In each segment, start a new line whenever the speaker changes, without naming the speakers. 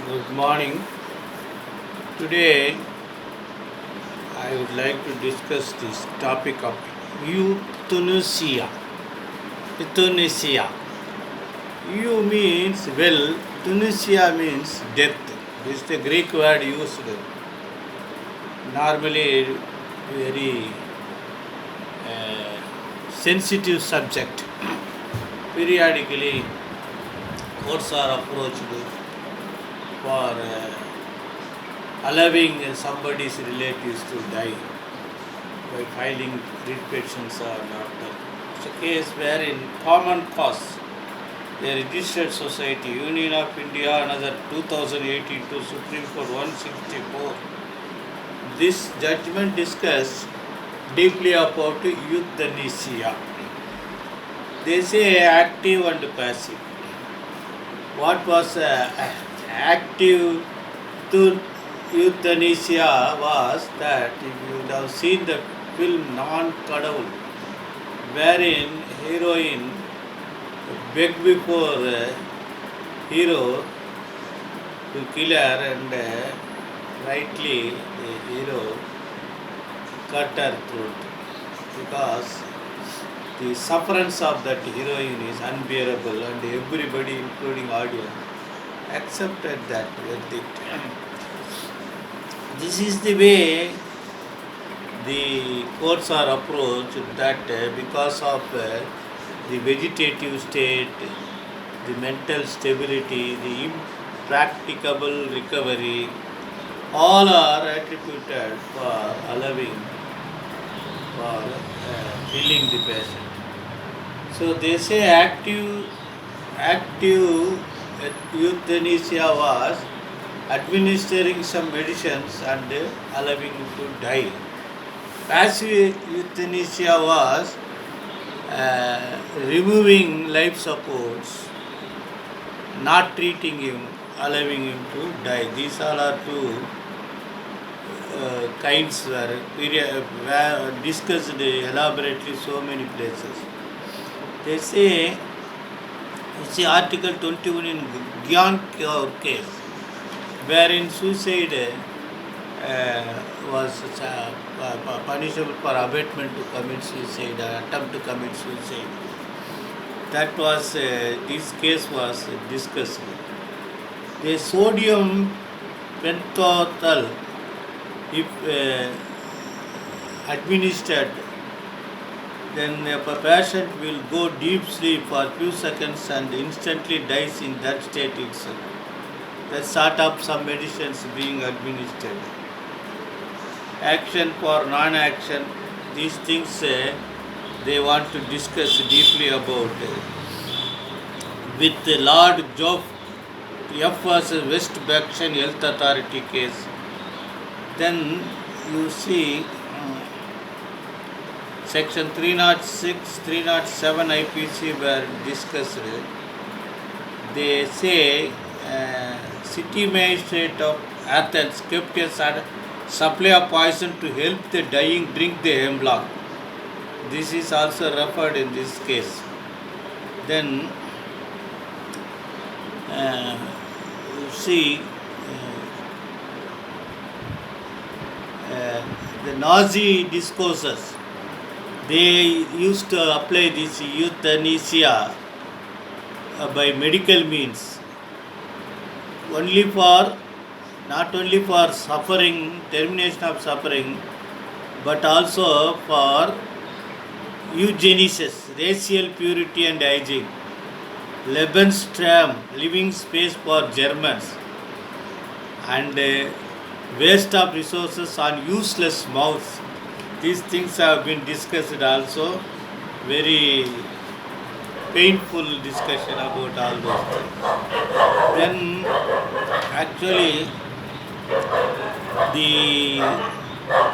Good morning. Today, I would like to discuss this topic of euthanasia. Euthanasia. Eu means well, Tunisia means death. This is the Greek word used. Normally, very sensitive subject. Periodically, courts are approached for allowing somebody's relatives to die by filing writ petitions or not. It's a case where in common cause, the registered society, Union of India, another 2018 to Supreme Court 164. This judgment discussed deeply about euthanasia. They say active and passive. What was active to euthanasia was that if you would have seen the film Non-Kadavul, wherein heroine begged before hero to kill her and rightly the hero cut her throat because the sufferance of that heroine is unbearable and everybody including audience accepted that verdict. This is the way the courts are approached that because of the vegetative state, the mental stability, the impracticable recovery, all are attributed for allowing for killing the patient. So they say active euthanasia was administering some medicines and allowing him to die. Passive euthanasia was removing life supports, not treating him, allowing him to die. These all are two kinds were discussed elaborately so many places. They say, you see Article 21 in Gyan Kaur case, wherein suicide was punishable for abatement to commit suicide, attempt to commit suicide. That was, this case was discussed. The sodium pentothal, if administered, then a patient will go deep sleep for few seconds and instantly dies in that state itself. That sort of some medicines being administered. Action for non-action, these things they want to discuss deeply about. With Lord Joff, F versus West Berkshire Health Authority case, then you see section 306, 307 IPC were discussed. They say city magistrate of Athens kept a supply of poison to help the dying drink the hemlock. This is also referred in this case. Then you see the Nazi discourses, they used to apply this euthanasia by medical means only for, not only for suffering, termination of suffering, but also for eugenesis, racial purity and hygiene, Lebensraum, living space for Germans, and waste of resources on useless mouths. These things have been discussed also, very painful discussion about all those things. Then actually the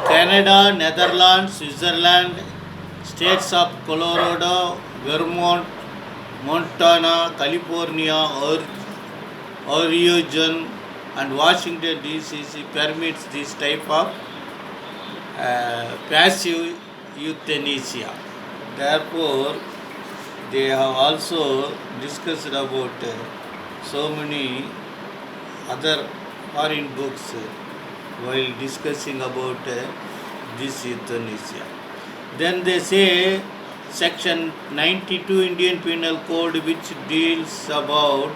Canada, Netherlands, Switzerland, states of Colorado, Vermont, Montana, California, Oregon and Washington DC permits this type of passive euthanasia. Therefore, they have also discussed about so many other foreign books while discussing about this euthanasia. Then they say section 92 Indian Penal Code, which deals about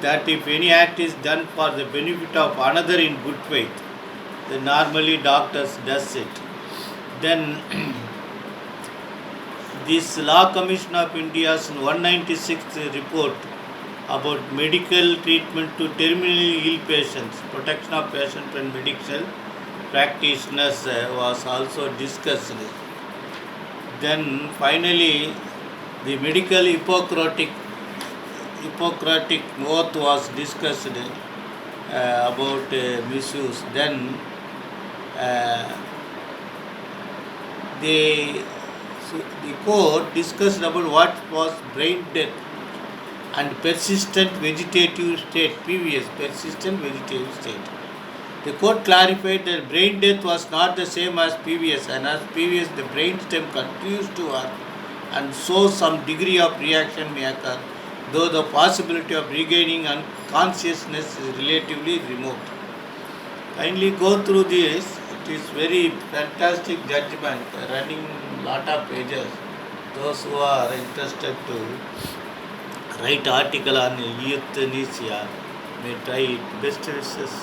that if any act is done for the benefit of another in good faith, then normally doctors does it. Then this Law Commission of India's 196th report about medical treatment to terminally ill patients, protection of patients and medical practitioners was also discussed. Then finally, the medical Hippocratic oath was discussed about misuse. Then the court discussed about what was brain death and persistent vegetative state, PVS, persistent vegetative state. The court clarified that brain death was not the same as PVS, and as PVS, the brain stem continues to work and so some degree of reaction may occur, though the possibility of regaining consciousness is relatively remote. Kindly go through this. It is very fantastic judgment, running lot of pages. Those who are interested to write article on euthanasia may try it. Best wishes.